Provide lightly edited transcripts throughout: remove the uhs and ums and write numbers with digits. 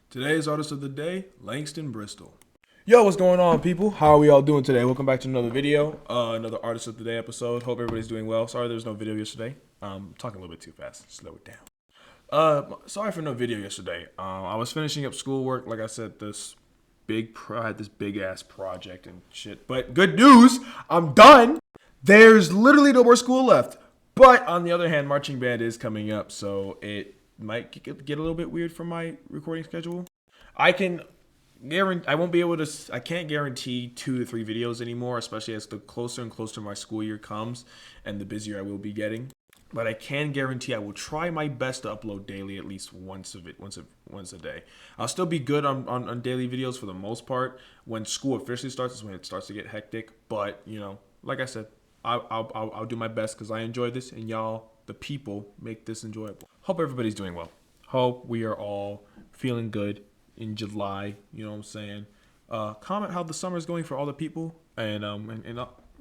Today's artist of the day, Langston Bristol. Yo, what's going on, people? How are we all doing today? Welcome back to another video, another artist of the day episode. Hope everybody's doing well. Sorry there was no video yesterday. Talking a little bit too fast. Slow it down. Sorry for no video yesterday. I was finishing up schoolwork. Like I said, I had this big ass project and shit. But good news, I'm done. There's literally no more school left. But on the other hand, marching band is coming up, so it might get a little bit weird for my recording schedule. I can guarantee I can't guarantee 2 to 3 videos anymore, especially as the closer and closer my school year comes and the busier I will be getting. But I can guarantee I will try my best to upload daily, at least once a day. I'll still be good on daily videos for the most part. When school officially starts is when it starts to get hectic. But like I said, I'll do my best because I enjoy this, and y'all, the people, make this enjoyable. Hope everybody's doing well. Hope we are all feeling good in July. You know what I'm saying? Comment how the summer is going for all the people, and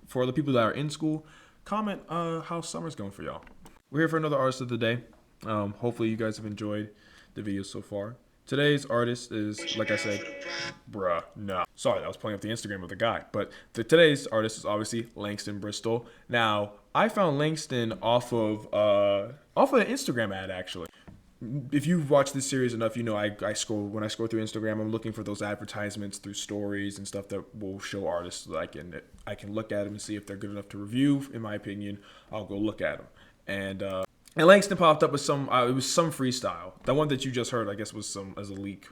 for all the people that are in school, comment how summer's going for y'all. We're here for another artist of the day. Hopefully you guys have enjoyed the video so far. Today's artist is, like I said, sorry, I was pulling up the Instagram of the guy. But today's artist is obviously Langston Bristol. Now, I found Langston off of an Instagram ad, actually. If you've watched this series enough, you know when I scroll through Instagram, I'm looking for those advertisements through stories and stuff that will show artists so that I can look at them and see if they're good enough to review. In my opinion, I'll go look at them. And Langston popped up with some freestyle. The one that you just heard, I guess, was as a leak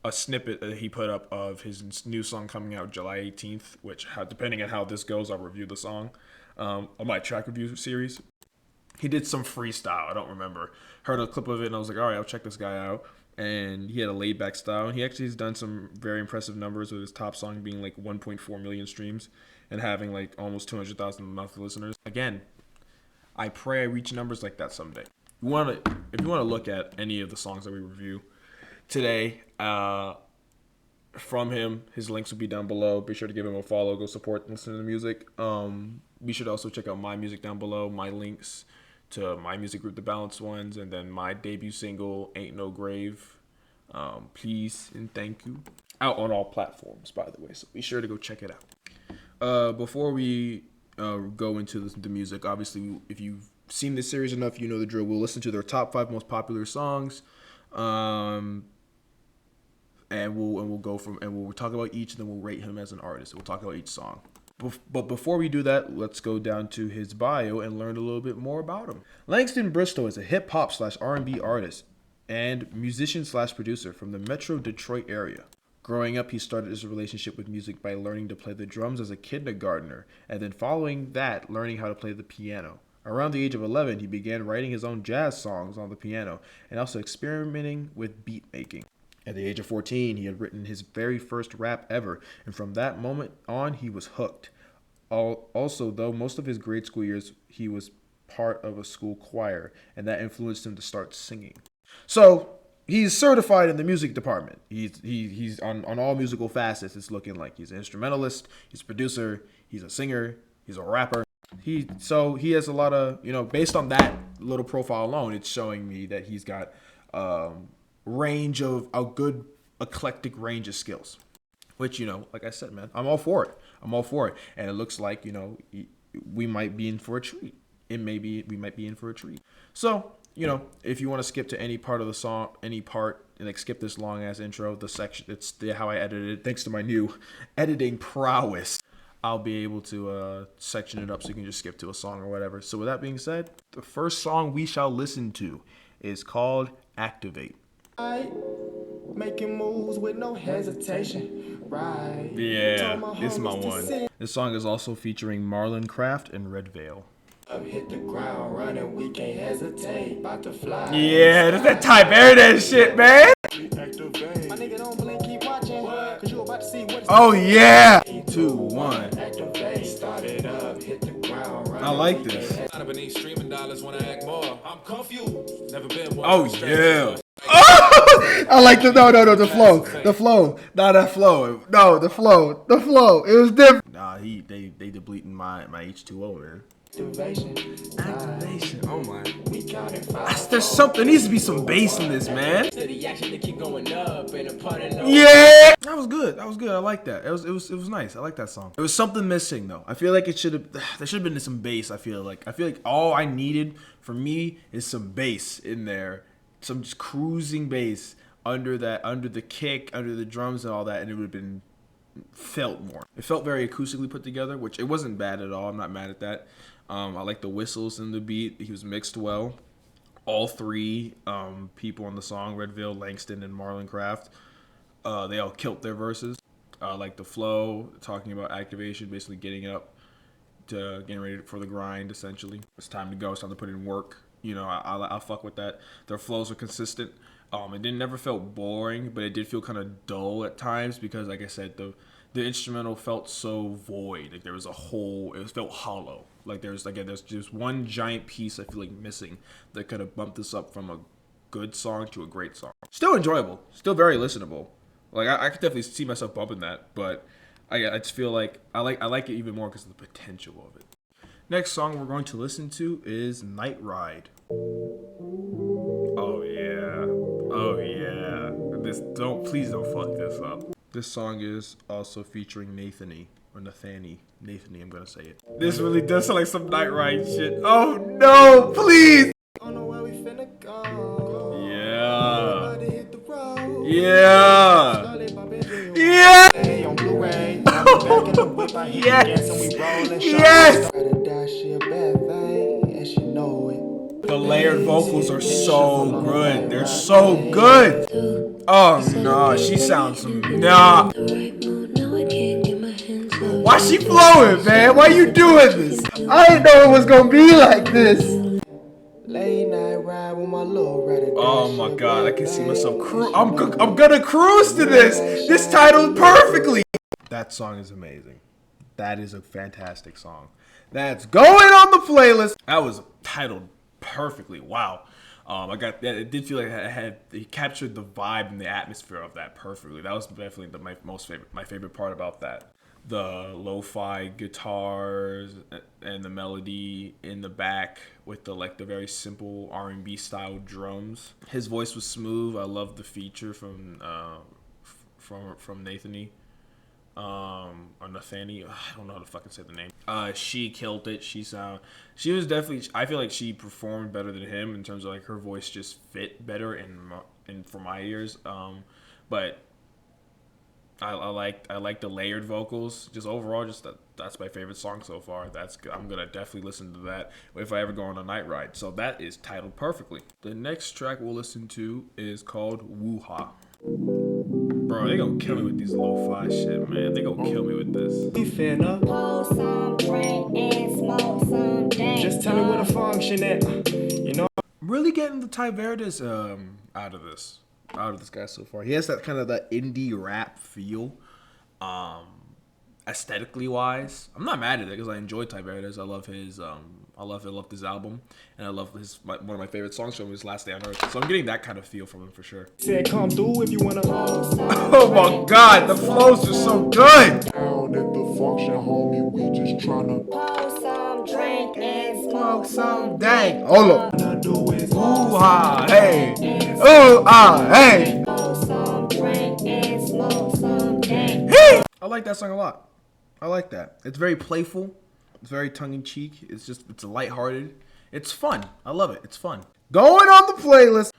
a snippet that he put up of his new song coming out July 18th, which, depending on how this goes, I'll review the song on my track review series. He did some freestyle. I don't remember. Heard a clip of it, and I was like, all right, I'll check this guy out. And he had a laid-back style. And he actually has done some very impressive numbers, with his top song being like 1.4 million streams and having like almost 200,000 monthly listeners. Again, I pray I reach numbers like that someday. If you want to look at any of the songs that we review today from him, his links will be down below. Be sure to give him a follow. Go support and listen to the music. Be sure to also check out my music down below. My links to my music group, The Balanced Ones, and then my debut single, Ain't No Grave. Please and thank you. Out on all platforms, by the way. So be sure to go check it out. Before we go into the music, obviously, if you've seen this series enough, you know the drill. We'll listen to their top 5 most popular songs, and we'll talk about each, and then we'll rate him as an artist. We'll talk about each song. But before we do that, let's go down to his bio and learn a little bit more about him. Langston Bristol is a hip hop / R&B artist and musician / producer from the Metro Detroit area. Growing up, he started his relationship with music by learning to play the drums as a kindergartner, and then following that, learning how to play the piano. Around the age of 11, he began writing his own jazz songs on the piano, and also experimenting with beat making. At the age of 14, he had written his very first rap ever, and from that moment on, he was hooked. Also, though, most of his grade school years, he was part of a school choir, and that influenced him to start singing. So, he's certified in the music department. He's on all musical facets. It's looking like he's an instrumentalist, he's a producer, he's a singer, he's a rapper. He has a lot of, based on that little profile alone, it's showing me that he's got range of a good eclectic range of skills. Which, like I said, man, I'm all for it. And it looks like, we might be in for a treat. We might be in for a treat. So, if you want to skip to any part of the song, and skip this long ass intro, the section, it's how I edited it. Thanks to my new editing prowess, I'll be able to section it up so you can just skip to a song or whatever. So with that being said, the first song we shall listen to is called Activate. Making moves with no hesitation, right? Yeah, this is my one. This song is also featuring Marlon Craft and Red Veil. Hit the ground running, we can't hesitate, about to fly. Yeah, that's that type of shit, man. My nigga don't blink, keep watching, cause you about to see what. Oh yeah. 2, 1. Activate, started up, hit the ground running. I like this. Streaming dollars when I act more. I'm confused. Never been more. Oh yeah. I like the flow. Nah, that flow. No, the flow. It was different. Nah, they depleting my H2O, man. Activation. Oh my. We counted five. There's something. There needs to be some bass in this, man. The action to keep going up and a part of no. Yeah. That was good. That was good. I like that. It was nice. I like that song. There was something missing though. I feel like it should have. There should have been some bass. I feel like all I needed for me is some bass in there, some just cruising bass under the kick, under the drums and all that, and it would have been felt more. It felt very acoustically put together, which it wasn't bad at all. I'm not mad at that. I like the whistles in the beat. He was mixed well. All three people on the song, Redville, Langston, and Marlon Craft, they all killed their verses. Like the flow, talking about activation, basically getting up to getting ready for the grind, essentially. It's time to go. It's time to put in work. You know, I fuck with that. Their flows are consistent. It never felt boring, but it did feel kind of dull at times because, like I said, the instrumental felt so void. Like there was a hole. It felt hollow. Like there's just one giant piece I feel like missing that could have bumped this up from a good song to a great song. Still enjoyable. Still very listenable. Like I could definitely see myself bumping that, but I just feel like I like it even more because of the potential of it. Next song we're going to listen to is Night Ride. Oh yeah. Oh yeah. Please don't fuck this up. This song is also featuring Nathany, I'm gonna say it. This really does sound like some Night Ride shit. Oh no, please! Don't know where we finna go. Yeah. Everybody hit the road. Yeah. Slowly bumping through. Yeah. Hey, on Blu-ray. Back in the whip, I hit the Yes. gas and we rollin'. Yes. Started that she a bad thing, and she know it. The layered vocals are so good. They're so good. Oh no, she sounds nah. Why she flowing, man? Why you doing this? I didn't know it was gonna be like this. Late night ride with my little red. Oh my god, I can see myself I'm gonna cruise to this. This titled perfectly. That song is amazing. That is a fantastic song. That's going on the playlist. That was titled perfectly. Wow. I got that. It did feel like it captured the vibe and the atmosphere of that perfectly. That was definitely my favorite part about that. The lo-fi guitars and the melody in the back with the very simple R&B style drums. His voice was smooth. I love the feature from Nathany. Or Nathani, I don't know how to fucking say the name. She killed it. She was definitely. I feel like she performed better than him in terms of like her voice just fit better in for my ears. But I like the layered vocals. Just overall, that's my favorite song so far. I'm gonna definitely listen to that if I ever go on a night ride. So that is titled perfectly. The next track we'll listen to is called Woohah. Bro, they gonna kill me with these lo-fi shit, man. They gonna kill me with this. We finna Pour some drink and smoke some dank. just tell me where the function at. You know. I'm really getting the Ty Verdes out of this guy so far. He has that kind of that indie rap feel, aesthetically wise. I'm not mad at it because I enjoy Ty Verdes. I love his I love this album, and I love one of my favorite songs from his Last Day on Earth. So I'm getting that kind of feel from him for sure. Said come through if you wanna. Oh my god, the flows are so good. Down at the function, homie, we just tryna Pour some drink and Smoke smoke some dank. Hold up. Do is Ooh-ah, hey. Ooh-ah, hey. Pour some drink and smoke some dank. Hey. I like that song a lot. I like that. It's very playful. It's very tongue-in-cheek. It's lighthearted. It's fun. I love it. It's fun. Going on the playlist.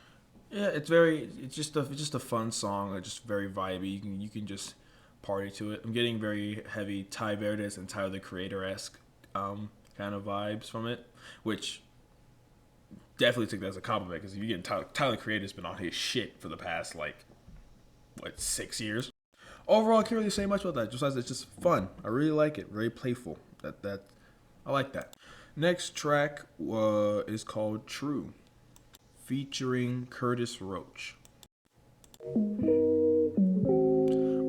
Yeah, it's just a fun song. It's just very vibey. You can just party to it. I'm getting very heavy Ty Verdes and Tyler the Creator-esque kind of vibes from it, which definitely take that as a compliment because if you get Tyler the Creator's been on his shit for the past 6 years. Overall, I can't really say much about that. Besides, it's just fun. I really like it. Very playful. I like that. Next track is called Troo, featuring Curtis Roach.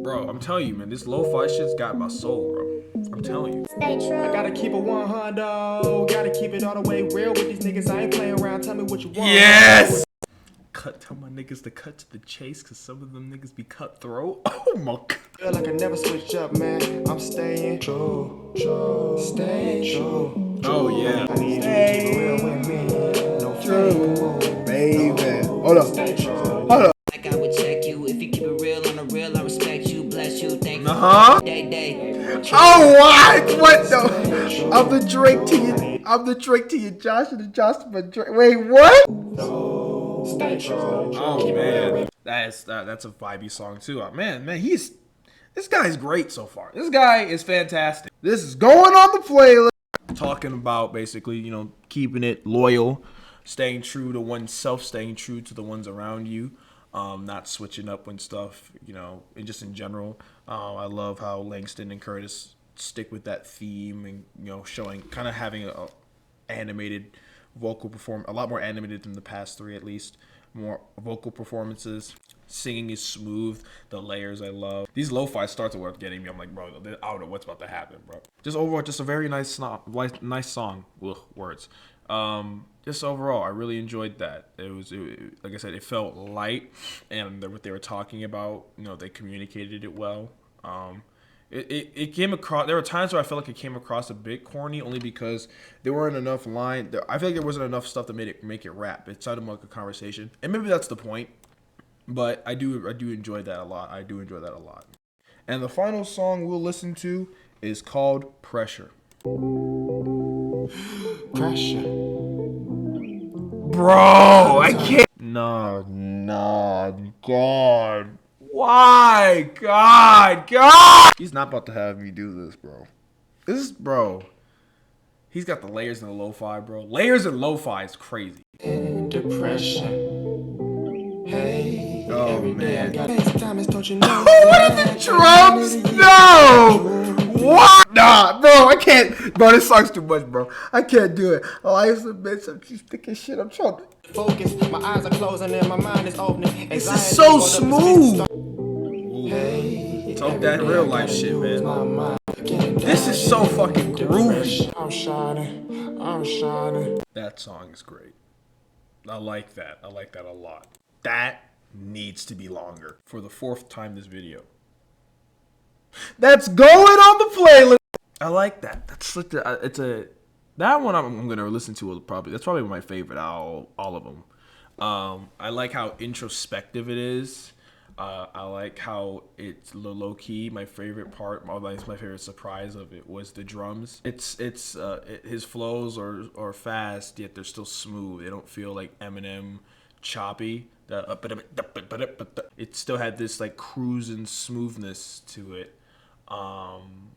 Bro, I'm telling you, man, this lo-fi shit's got my soul, bro. I'm telling you. Stay true. I gotta keep it 100. Gotta keep it all the way real with these niggas. I ain't playing around. Tell me what you want. Yes! Tell my niggas to cut to the chase, cause some of them niggas be cutthroat. Oh my god. Feel like I never switch up, man. I'm staying true, stay true. Oh yeah. I need you to keep it real with me. No True, fake. baby. Hold up. Hold up. Like I would check you if you keep it real on the real. I respect you, bless you, thank you. Uh-huh. Day. Oh what? What the? I'm the Drake to you. I'm the Drake to you, Josh, and the Josh to my Drake. Wait, what? Stay true. Oh man, that's a vibey song too. Man, this guy's great so far. This guy is fantastic. This is going on the playlist. Talking about basically, keeping it loyal, staying true to oneself, staying true to the ones around you, not switching up when stuff, and just in general. I love how Langston and Curtis stick with that theme and showing kind of having a animated vocal perform a lot more animated than the past three, at least. More vocal performances. Singing is smooth. The layers I love. These lo-fi starts are worth getting me. I'm like, bro, I don't know what's about to happen, bro. Just overall, just a very nice song. Ugh, words. Just overall, I really enjoyed that. It like I said, it felt light, and what they were talking about, they communicated it well. It came across. There were times where I felt like it came across a bit corny, only because there weren't enough line. I feel like there wasn't enough stuff to make it rap. It sounded more like a conversation, and maybe that's the point. But I do enjoy that a lot. I do enjoy that a lot. And the final song we'll listen to is called "Pressure." Pressure. Bro, I can't. No, God. Why? God. He's not about to have me do this, bro. He's got the layers and the lo-fi, bro. Layers and lo-fi is crazy. Depression. Hey, Oh, man. Don't you know What are the drums? No! What? Nah, bro, I can't. Bro, this song's too much, bro. I can't do it. Life's a bitch. I'm just thinking shit. I'm trying to focus. My eyes are closing and my mind is opening. This is so smooth. Talk that real life shit, man. This is so fucking groovy. I'm shining. That song is great. I like that. I like that a lot. That needs to be longer. For the fourth time this video. That's going on the playlist. I like that. That's like that one I'm gonna listen to probably. That's probably my favorite out all of them. I like how introspective it is. I like how it's low key. My favorite part, my favorite surprise of it was the drums. His flows are fast, yet they're still smooth. They don't feel like Eminem choppy. It still had this like cruising smoothness to it. And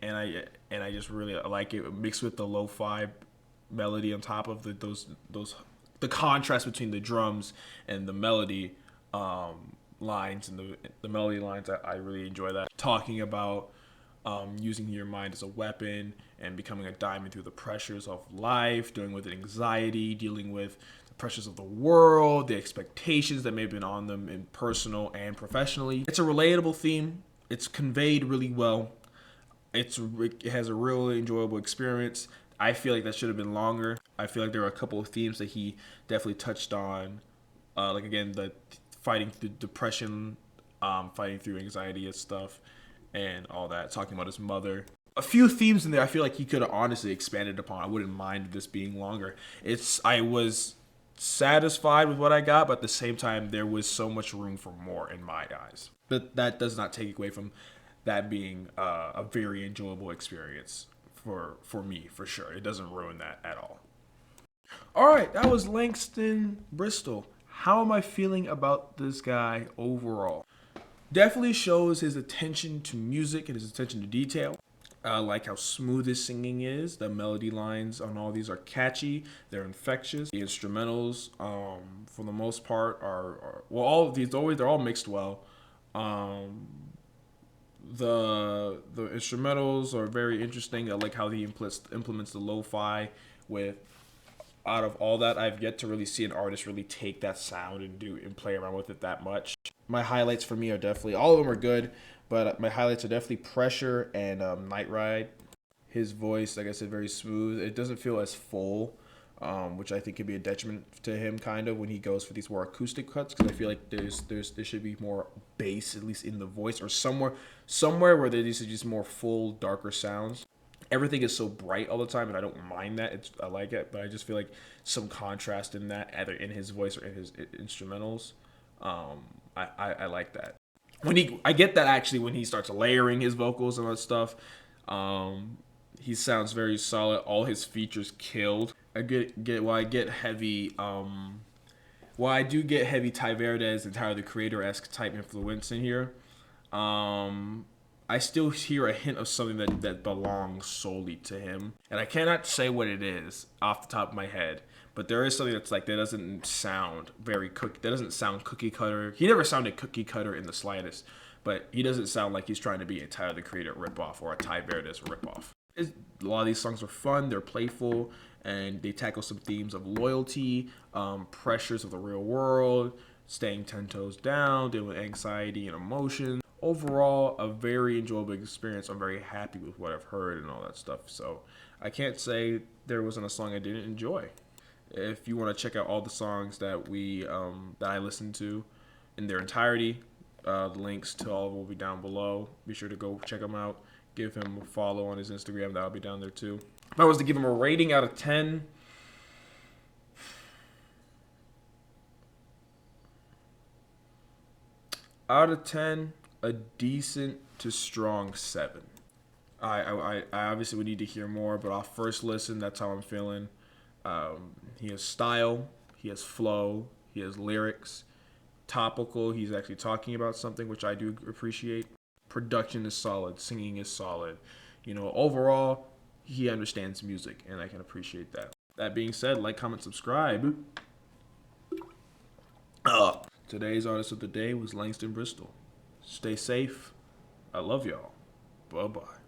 I just really like it mixed with the lo-fi melody on top of the contrast between the drums and the melody lines and the melody lines. I really enjoy that. Talking about using your mind as a weapon and becoming a diamond through the pressures of life, dealing with anxiety, dealing with the pressures of the world, the expectations that may have been on them in personal and professionally. It's a relatable theme. It's conveyed really well. It has a really enjoyable experience. I feel like that should have been longer. I feel like there were a couple of themes that he definitely touched on. Like again, the fighting through depression, fighting through anxiety and stuff, and all that. Talking about his mother. A few themes in there I feel like he could have honestly expanded upon. I wouldn't mind this being longer. I was satisfied with what I got, but at the same time, there was so much room for more in my eyes. But that does not take away from that being a very enjoyable experience for me, for sure. It doesn't ruin that at all. All right, that was Langston Bristol. How am I feeling about this guy overall? Definitely shows his attention to music and his attention to detail. I like how smooth his singing is. The melody lines on all these are catchy. They're infectious. The instrumentals, for the most part, are well. All of these, they're all mixed well. The instrumentals are very interesting. I like how he implements the lo-fi with. Out of all that, I've yet to really see an artist really take that sound and play around with it that much. My highlights for me are definitely, all of them are good, but my highlights are definitely Pressure and Night Ride. His voice, like I said, very smooth. It doesn't feel as full, which I think could be a detriment to him kind of when he goes for these more acoustic cuts, because I feel like there should be more bass, at least in the voice, or somewhere where there is just more full, darker sounds. everything is so bright all the time, and I don't mind that. I like it, but I just feel like some contrast in that, either in his voice or in his instrumentals. I like that. I get that actually when he starts layering his vocals and all that stuff. He sounds very solid. All his features killed. I get heavy. I do get heavy Ty Verdes and Tyler the Creator-esque type influence in here. I still hear a hint of something that belongs solely to him, and I cannot say what it is off the top of my head. But there is something that's like that doesn't sound that doesn't sound cookie cutter. He never sounded cookie cutter in the slightest, but he doesn't sound like he's trying to be a Tyler the Creator ripoff or a Ty Verdes ripoff. A lot of these songs are fun, they're playful, and they tackle some themes of loyalty, pressures of the real world, staying 10 toes down, dealing with anxiety and emotion. Overall, a very enjoyable experience. I'm very happy with what I've heard and all that stuff. So I can't say there wasn't a song I didn't enjoy. If you want to check out all the songs that I listened to in their entirety, the links to all of them will be down below. Be sure to go check them out. Give him a follow on his Instagram. That'll be down there too. If I was to give him a rating out of 10, a decent to strong 7. I obviously would need to hear more, but off first listen, that's how I'm feeling. He has style, he has flow, he has lyrics, topical. He's actually talking about something, which I do appreciate. Production is solid, singing is solid. Overall, he understands music, and I can appreciate that. That being said, like, comment, subscribe. Today's artist of the day was Langston Bristol. Stay safe. I love y'all. Bye-bye.